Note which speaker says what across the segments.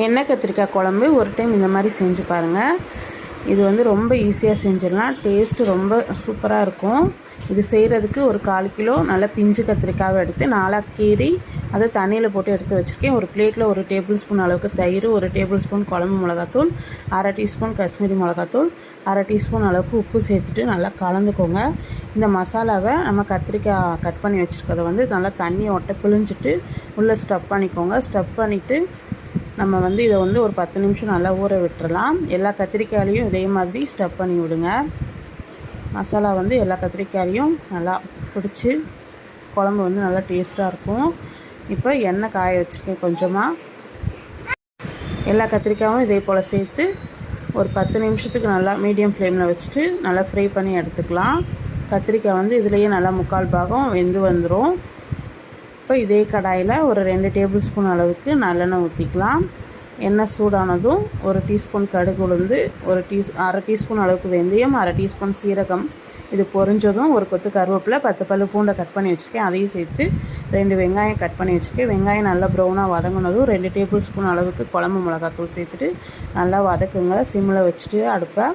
Speaker 1: எண்ணெய் கத்திரிக்காய் குழம்பு ஒரு டைம் இந்த மாதிரி செஞ்சு பாருங்கள். இது வந்து ரொம்ப ஈஸியாக செஞ்சிடலாம். டேஸ்ட்டு ரொம்ப சூப்பராக இருக்கும். இது செய்கிறதுக்கு ஒரு 1/4 கிலோ நல்ல பிஞ்சு கத்திரிக்காவை எடுத்து 4ஆக கீறி அதை தண்ணியில் போட்டு எடுத்து வச்சுருக்கேன். ஒரு பிளேட்டில் 1 டேபிள் ஸ்பூன் அளவுக்கு தயிர், 1 டேபிள் ஸ்பூன் குழம்பு மிளகாத்தூள், 1/2 டீஸ்பூன் காஷ்மீரி மிளகாத்தூள், 1/2 டீஸ்பூன் அளவுக்கு உப்பு சேர்த்துட்டு நல்லா கலந்துக்கோங்க. இந்த மசாலாவை நம்ம கத்திரிக்காய் கட் பண்ணி வச்சுருக்கதை வந்து நல்லா தண்ணியை ஒட்ட பிழிஞ்சிட்டு உள்ளே ஸ்டஃப் பண்ணிக்கோங்க. ஸ்டஃப் பண்ணிவிட்டு நம்ம வந்து இதை வந்து ஒரு 10 நிமிஷம் நல்லா ஊற விட்டுறலாம். எல்லா கத்திரிக்காயிலையும் இதே மாதிரி ஸ்டஃப் பண்ணி விடுங்க. மசாலா வந்து எல்லா கத்திரிக்காயிலையும் நல்லா பிடிச்சி குழம்பு வந்து நல்லா டேஸ்ட்டாக இருக்கும். இப்போ எண்ணெய் காய வச்சுருக்கேன் கொஞ்சமாக. எல்லா கத்திரிக்காயும் இதே போல் சேர்த்து ஒரு 10 நிமிஷத்துக்கு நல்லா மீடியம் ஃப்ளேமில் வச்சுட்டு நல்லா ஃப்ரை பண்ணி எடுத்துக்கலாம். கத்திரிக்காய் வந்து இதுலேயே நல்லா 3/4 பாகம் வெந்து வந்துடும். இப்போ இதே கடாயில் ஒரு 2 டேபிள் ஸ்பூன் அளவுக்கு நல்லெண்ணெய் ஊற்றிக்கலாம். எண்ணெய் சூடானதும் 1 டீஸ்பூன் கடுகு உளுந்து, 1/2 டீஸ்பூன் அளவுக்கு வெந்தயம், 1/2 டீஸ்பூன் சீரகம் இது பொரிஞ்சதும் ஒரு கொத்து கருவேப்பிலை, 10 பல்லு பூண்டை கட் பண்ணி வச்சுருக்கேன். அதையும் சேர்த்து 2 வெங்காயம் கட் பண்ணி வச்சுருக்கேன். வெங்காயம் நல்லா ப்ரௌனாக வதங்கினதும் 2 டேபிள் ஸ்பூன் அளவுக்கு குழம்பு மிளகாத்தூள் சேர்த்துட்டு நல்லா வதக்குங்க. சிம்மில் வச்சுட்டு அடுப்பை.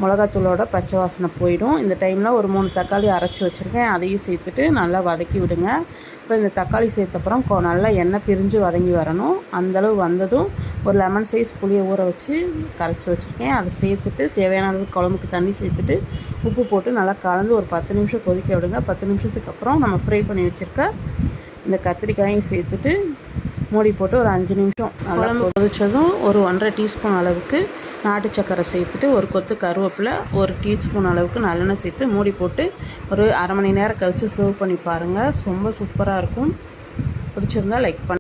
Speaker 1: மிளகாத்தூளோட பச்சை வாசனை போயிடும். இந்த டைமில் ஒரு 3 தக்காளி அரைச்சி வச்சுருக்கேன். அதையும் சேர்த்துட்டு நல்லா வதக்கி விடுங்க. இப்போ இந்த தக்காளி சேர்த்தப்புறம் நல்லா எண்ணெய் பிரிஞ்சு வதங்கி வரணும். அந்தளவு வந்ததும் ஒரு லெமன் சைஸ் புளியை ஊற வச்சு கரைச்சி வச்சுருக்கேன். அதை சேர்த்துட்டு தேவையான அளவு குழம்புக்கு தண்ணி சேர்த்துட்டு உப்பு போட்டு நல்லா கலந்து ஒரு 10 நிமிஷம் கொதிக்க விடுங்க. 10 நிமிஷத்துக்கு அப்புறம் நம்ம ஃப்ரை பண்ணி வச்சுருக்க இந்த கத்திரிக்காயும் சேர்த்துட்டு மூடி போட்டு ஒரு 5 நிமிஷம் நல்லா கொதிச்சதும் ஒரு 1/2 டீஸ்பூன் அளவுக்கு நாட்டு சக்கரை சேர்த்துட்டு ஒரு கொத்து கருவேப்பிலை, 1 டீஸ்பூன் அளவுக்கு நல்லெண்ணெய் சேர்த்து மூடி போட்டு ஒரு 1/2 மணி நேரம் கழித்து சர்வ் பண்ணி பாருங்கள். ரொம்ப சூப்பராக இருக்கும். பிடிச்சிருந்தால் லைக் பண்ணுங்கள்.